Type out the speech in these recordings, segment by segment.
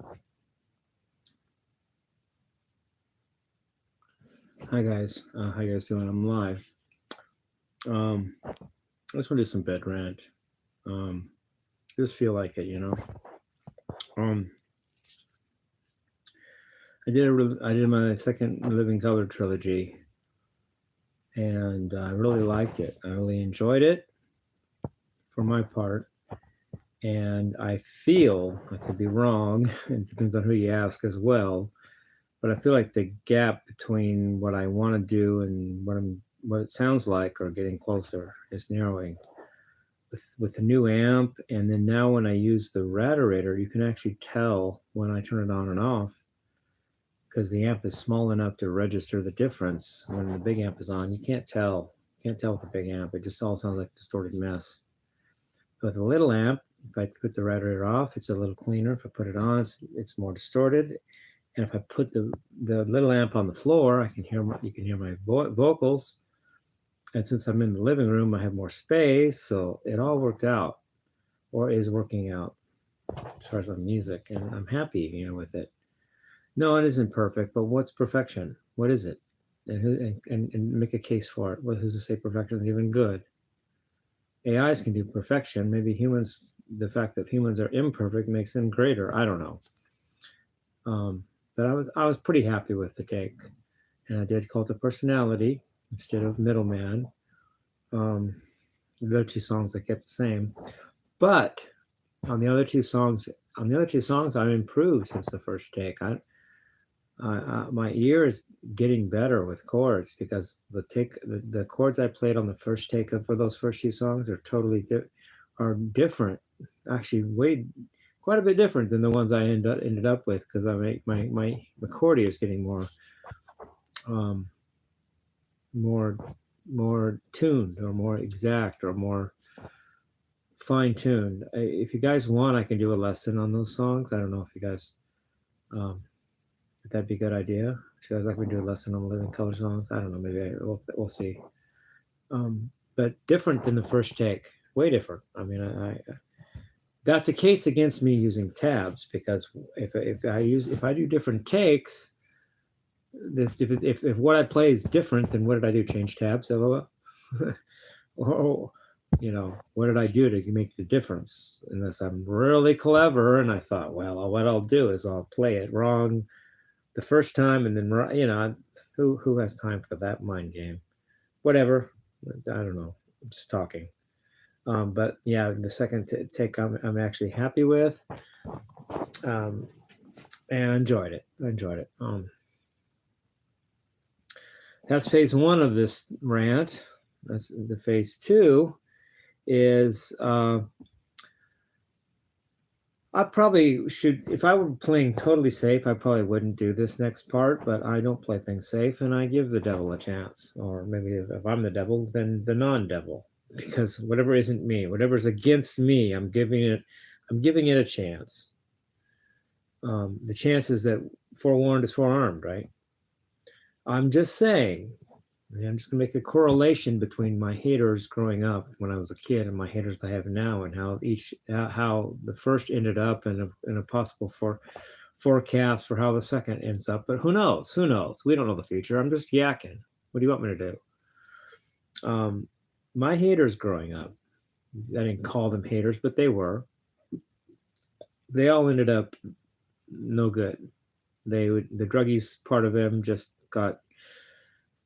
Hi guys, how you guys doing? I'm live. I just want to do some bed rant. Just feel like it, you know. Um, I did my second Living Color trilogy, and I really liked it. I really enjoyed it, for my part. And I feel, I could be wrong, it depends on who you ask as well, but I feel like the gap between what I want to do and what it sounds like are getting closer. It's narrowing. With the new amp, and then now when I use the Radarator, you can actually tell when I turn it on and off, because the amp is small enough to register the difference. When the big amp is on, you can't tell. With the big amp. It just all sounds like a distorted mess. With a little amp, if I put the Radarator off, it's a little cleaner. If I put it on, it's more distorted. And if I put the little amp on the floor, you can hear my vocals. And since I'm in the living room, I have more space, so it all worked out, or is working out, as far as my music, and I'm happy, you know, with it. No, it isn't perfect, but what's perfection? What is it? And make a case for it. Well, who's to say perfection is even good? AIs can do perfection. Maybe humans, the fact that humans are imperfect makes them greater. I don't know. But I was pretty happy with the take, and I did Cult of Personality instead of Middleman. The other two songs I kept the same, but on the other two songs, I've improved since the first take. My ear is getting better with chords, because the chords I played on the first take for those first two songs are totally different. Actually, quite a bit different than the ones I ended up with, because my chordy is getting more tuned, or more exact, or more fine-tuned. If you guys want, I can do a lesson on those songs. I don't know if you guys, if that'd be a good idea. If you guys like me to do a lesson on the Living Color songs, I don't know. Maybe we'll see. But different than the first take, way different. I mean, I that's a case against me using tabs, because if I do different takes, if what I play is different, then what did I do? Change tabs? LOL. Or, you know, what did I do to make the difference? Unless I'm really clever, and I thought, well, what I'll do is I'll play it wrong the first time, and then, you know, who has time for that mind game? Whatever. I don't know. I'm just talking. But yeah, the second take I'm actually happy with, and I enjoyed it. That's phase one of this rant. That's the phase two is I probably should, if I were playing totally safe, I probably wouldn't do this next part, but I don't play things safe, and I give the devil a chance. Or maybe if I'm the devil, then the non-devil, because whatever isn't me, whatever's against me, I'm giving it a chance. The chance is that forewarned is forearmed, right? I'm just saying, I'm just gonna make a correlation between my haters growing up when I was a kid and my haters I have now, and how how the first ended up in a possible forecast for how the second ends up. But who knows? Who knows? We don't know the future. I'm just yakking. What do you want me to do? My haters growing up, I didn't call them haters, but they were. They all ended up no good. The druggies part of them just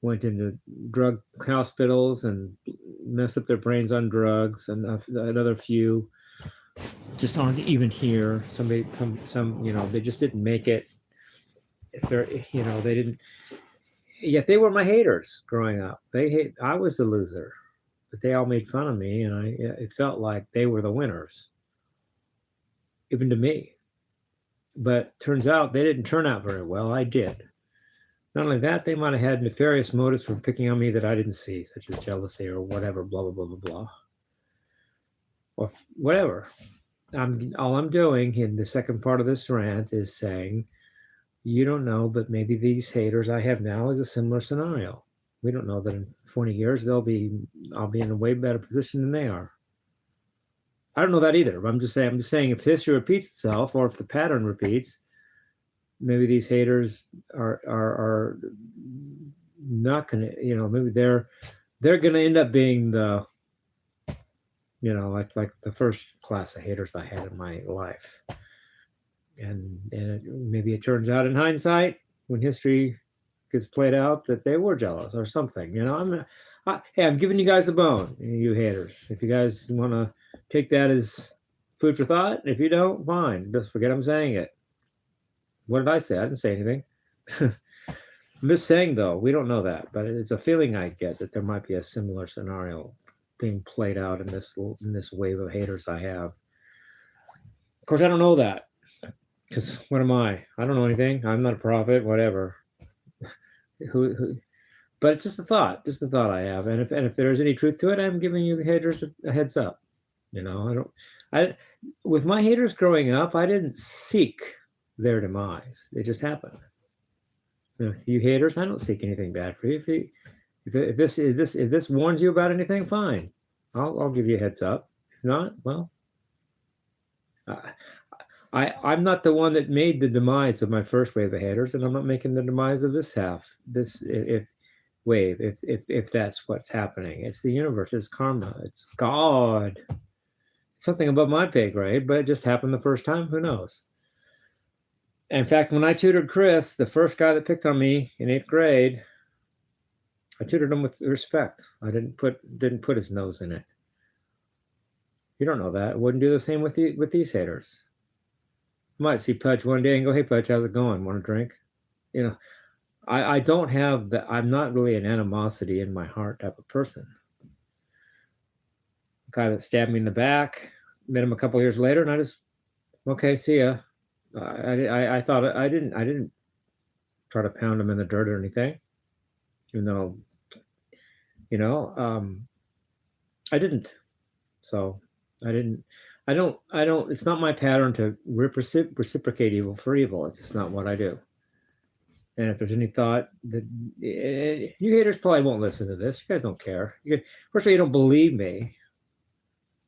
went into drug hospitals and messed up their brains on drugs, and another few just aren't even here. Some, you know, they just didn't make it. If they're, you know, they didn't. Yet they were my haters growing up. I was the loser, but they all made fun of me, and it felt like they were the winners, even to me. But turns out they didn't turn out very well. I did. Not only that, they might have had nefarious motives for picking on me that I didn't see, such as jealousy or whatever, blah, blah, blah, blah, blah. Or whatever. All I'm doing in the second part of this rant is saying, you don't know, but maybe these haters I have now is a similar scenario. We don't know that in 20 years I'll be in a way better position than they are. I don't know that either. But I'm just saying if history repeats itself, or if the pattern repeats, maybe these haters are not gonna, maybe they're gonna end up being the, like the first class of haters I had in my life. And maybe it turns out in hindsight, when history gets played out, that they were jealous or something. Hey, I'm giving you guys a bone, you haters. If you guys want to take that as food for thought, if you don't, fine. Just forget I'm saying it. What did I say? I didn't say anything. I'm just saying, though, we don't know that, but it's a feeling I get that there might be a similar scenario being played out in this wave of haters I have. Of course, I don't know that. Because what am I? I don't know anything. I'm not a prophet, whatever. But it's just a thought I have. And if there's any truth to it, I'm giving you haters a heads up. With my haters growing up, I didn't seek their demise. It just happened. With you haters, I don't seek anything bad for you. If this warns you about anything, fine. I'll give you a heads up. If not, well, I'm not the one that made the demise of my first wave of haters, and I'm not making the demise of this wave. If that's what's happening, it's the universe, it's karma, it's God. It's something above my pay grade, but it just happened the first time. Who knows? In fact, when I tutored Chris, the first guy that picked on me in 8th grade, I tutored him with respect. I didn't put his nose in it. You don't know that. I wouldn't do the same with these haters. I might see Pudge one day and go, "Hey, Pudge, how's it going? Want a drink?" I don't have that. I'm not really an animosity in my heart type of person. The guy that stabbed me in the back, met him a couple years later, and I just, okay, see ya. I thought I didn't try to pound him in the dirt or anything, even though, I didn't. So I don't, it's not my pattern to reciprocate evil for evil. It's just not what I do. And if there's any thought that you haters probably won't listen to this, you guys don't care. First of all, you don't believe me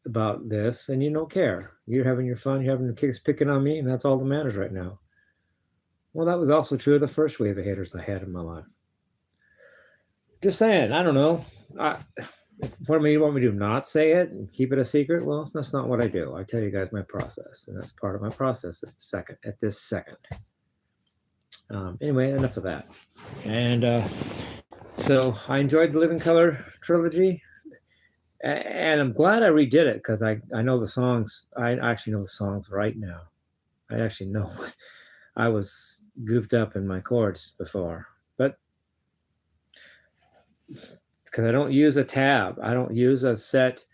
about this, and you don't care. You're having your fun, you're having the kids picking on me, and that's all that matters right now. Well, that was also true of the first wave of haters I had in my life. Just saying, I don't know. What do you want me to do? Not say it and keep it a secret? Well, that's not what I do. I tell you guys my process, and that's part of my process at this second. Anyway, enough of that. And so I enjoyed the Living Color trilogy, and I'm glad I redid it because I know the songs. I actually know the songs right now. I actually know what I was goofed up in my chords before, but because I don't use a tab. I don't use a set.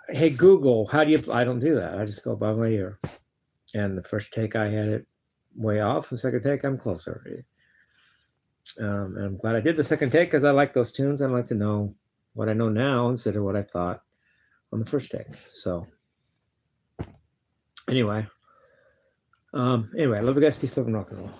Hey, Google, how do you, I don't do that. I just go by my ear. And the first take I had it way off. The second take, I'm closer. And I'm glad I did the second take because I like those tunes. I like to know what I know now instead of what I thought on the first take. So anyway, I love you guys. Peace, love, and rock and roll.